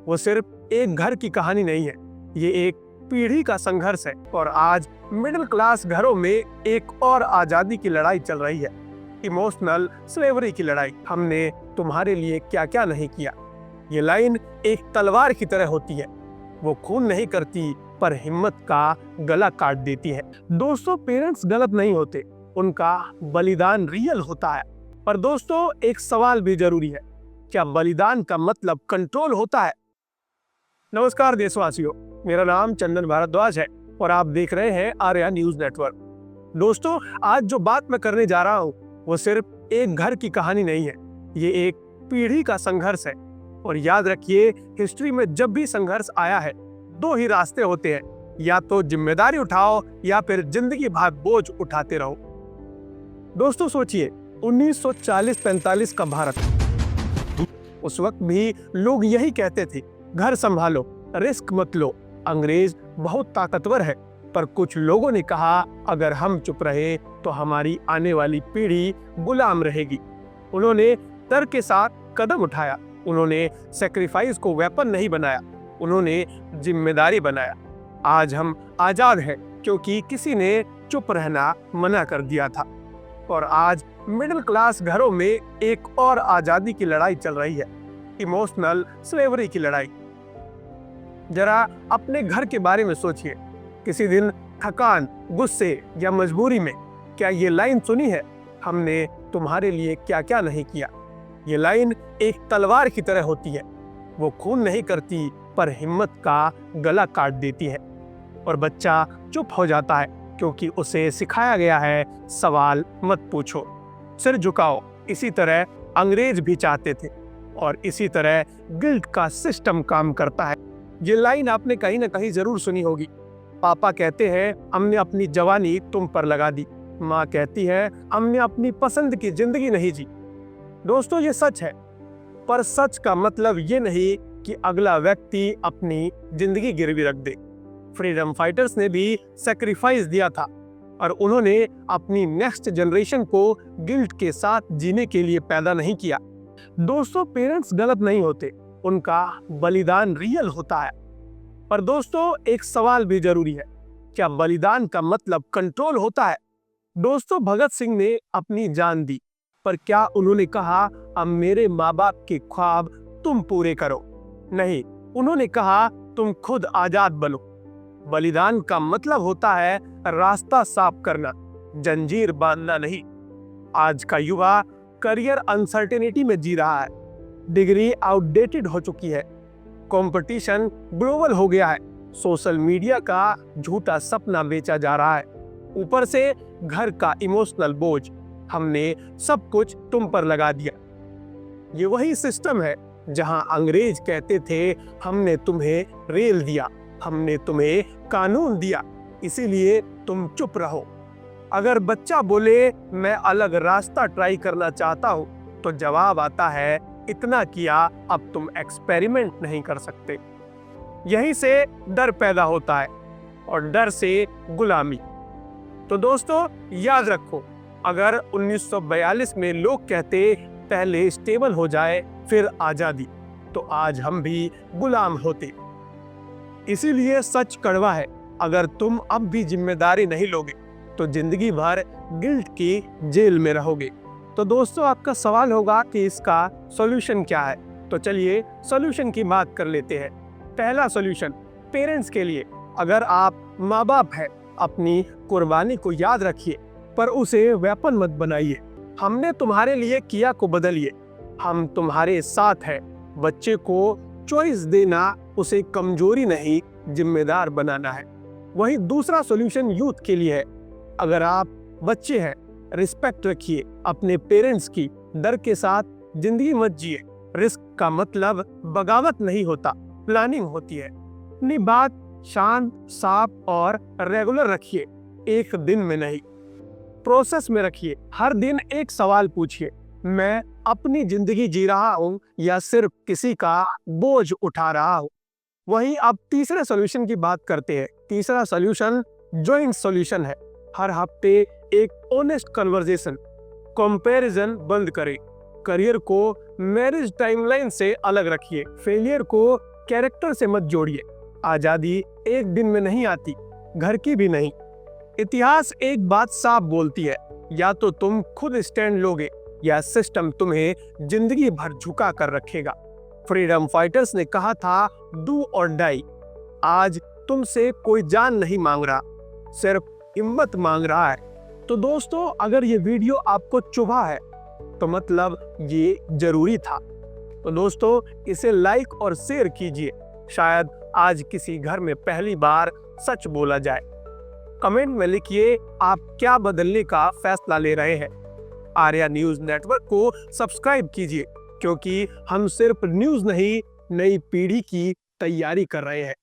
वो सिर्फ एक घर की कहानी नहीं है, ये एक पीढ़ी का संघर्ष है। और आज मिडिल क्लास घरों में एक और आजादी की लड़ाई चल रही है, इमोशनल स्लेवरी की लड़ाई। हमने तुम्हारे लिए क्या क्या नहीं किया। ये लाइन एक तलवार की तरह होती है, वो खून नहीं करती पर हिम्मत का गला काट देती है। दोस्तों, पेरेंट्स गलत नहीं होते, उनका बलिदान रियल होता है। पर दोस्तों, एक सवाल भी जरूरी है, क्या बलिदान का मतलब कंट्रोल होता है? नमस्कार देशवासियों, मेरा नाम चंदन भारद्वाज है और आप देख रहे हैं आर्या न्यूज नेटवर्क। दोस्तों, आज जो बात मैं करने जा रहा हूँ वो सिर्फ एक घर की कहानी नहीं है, ये एक पीढ़ी का संघर्ष है। और याद रखिए, हिस्ट्री में जब भी संघर्ष आया है, दो ही रास्ते होते हैं, या तो जिम्मेदारी उठाओ या फिर जिंदगी भर बोझ उठाते रहो। दोस्तों सोचिए, 1940-45 का भारत, उस वक्त भी लोग यही कहते थे, घर संभालो, रिस्क मत लो, अंग्रेज बहुत ताकतवर है। पर कुछ लोगों ने कहा, अगर हम चुप रहे तो हमारी आने वाली पीढ़ी गुलाम रहेगी। उन्होंने तर्क के साथ कदम उठाया, उन्होंने सैक्रिफाइस को वेपन नहीं बनाया, उन्होंने जिम्मेदारी बनाया। आज हम आजाद हैं क्योंकि किसी ने चुप रहना मना कर दिया था। और आज मिडिल क्लास घरों में एक और आजादी की लड़ाई चल रही है, इमोशनल स्लेवरी की लड़ाई। जरा अपने घर के बारे में सोचिए, किसी दिन थकान, गुस्से या मजबूरी में क्या ये लाइन सुनी है, हमने तुम्हारे लिए क्या क्या नहीं किया। ये लाइन एक तलवार की तरह होती है, वो खून नहीं करती पर हिम्मत का गला काट देती है। और बच्चा चुप हो जाता है क्योंकि उसे सिखाया गया है, सवाल मत पूछो, सिर झुकाओ। इसी तरह अंग्रेज भी चाहते थे और इसी तरह गिल्ट का सिस्टम काम करता है। ये लाइन आपने कहीं ना कहीं जरूर सुनी होगी। पापा कहते हैं, हमने अपनी जवानी तुम पर लगा दी। माँ कहती है, हमने अपनी पसंद की जिंदगी नहीं जी। दोस्तों, ये सच है, पर सच का मतलब ये नहीं कि अगला व्यक्ति अपनी जिंदगी गिरवी रख दे। फ्रीडम फाइटर्स ने भी सैक्रिफाइस दिया था और उन्होंने अपनी नेक्स्ट जनरेशन को गिल्ट के साथ जीने के लिए पैदा नहीं किया। दोस्तों, पेरेंट्स गलत नहीं होते, उनका बलिदान रियल होता है। पर दोस्तों, एक सवाल भी जरूरी है, क्या बलिदान का मतलब कंट्रोल होता है? दोस्तों, भगत सिंह ने अपनी जान दी, पर क्या उन्होंने कहा, अब मेरे माँ बाप के ख्वाब तुम पूरे करो? नहीं, उन्होंने कहा, तुम खुद आजाद बनो। बलिदान का मतलब होता है रास्ता साफ करना, जंजीर बांधना नहीं। आज का युवा करियर अनसर्टेनिटी में जी रहा है, डिग्री आउटडेटेड हो चुकी है, कंपटीशन ग्लोबल हो गया है, सोशल मीडिया का झूठा सपना बेचा जा रहा है, ऊपर से घर का इमोशनल बोझ, हमने सब कुछ तुम पर लगा दिया। ये वही सिस्टम है जहां अंग्रेज कहते थे, हमने तुम्हें रेल दिया, हमने तुम्हें कानून दिया, इसीलिए तुम चुप रहो। अगर बच्चा बोले, मैं अलग रास्ता ट्राई करना चाहता हूं, तो जवाब आता है, इतना किया, अब तुम एक्सपेरिमेंट नहीं कर सकते। यहीं से डर पैदा होता है और डर से गुलामी। तो दोस्तों, याद रखो, अगर 1942 में लोग कहते, पहले स्टेबल हो जाए फिर आजादी, तो आज हम भी गुलाम होते। इसीलिए सच कड़वा है, अगर तुम अब भी जिम्मेदारी नहीं लोगे तो जिंदगी भर गिल्ट की जेल में रहोगे। तो दोस्तों, आपका सवाल होगा कि इसका सॉल्यूशन क्या है, तो चलिए सॉल्यूशन की बात कर लेते हैं। पहला सॉल्यूशन पेरेंट्स के लिए, अगर आप माँ बाप हैं, अपनी कुर्बानी को याद रखिए पर उसे वेपन मत बनाइए। हमने तुम्हारे लिए किया को बदलिए, हम तुम्हारे साथ हैं। बच्चे को चॉइस देना उसे कमजोरी नहीं, जिम्मेदार बनाना है। वहीं दूसरा सॉल्यूशन यूथ के लिए है, अगर आप बच्चे हैं, रिस्पेक्ट रखिए अपने पेरेंट्स की, डर के साथ जिंदगी मत जिए। रिस्क का मतलब बगावत नहीं होता, प्लानिंग होती है। अपनी बात शांत, साफ और रेगुलर रखिए, एक दिन में नहीं, प्रोसेस में रखिए। हर दिन एक सवाल पूछिए, मैं अपनी जिंदगी जी रहा हूं या सिर्फ किसी का बोझ उठा रहा हूं। वहीं अब तीसरे सॉल्यूशन की बात करते हैं। तीसरा सॉल्यूशन जॉइंट सॉल्यूशन है। हर हफ्ते एक ऑनेस्ट कन्वर्सेशन, कंपैरिजन बंद करें। करियर को मैरिज टाइमलाइन से अलग रखिए, फेलियर को कैरेक्टर से मत जोड़िए। आजादी एक दिन में नहीं आती, घर की भी नहीं। इतिहास एक बात साफ बोलती है, या तो तुम खुद स्टैंड लोगे या सिस्टम तुम्हें जिंदगी भर झुका कर रखेगा। फ्रीडम फाइटर्स ने कहा था, डू और डाई। आज तुमसे कोई जान नहीं मांग रहा, सिर्फ हिम्मत मांग रहा है। तो दोस्तों, अगर ये वीडियो आपको चुभा है तो मतलब ये जरूरी था। तो दोस्तों, इसे लाइक और शेयर कीजिए, शायद आज किसी घर में पहली बार सच बोला जाए। कमेंट में लिखिए आप क्या बदलने का फैसला ले रहे हैं। आर्या न्यूज नेटवर्क को सब्सक्राइब कीजिए, क्योंकि हम सिर्फ न्यूज नहीं, नई पीढ़ी की तैयारी कर रहे हैं।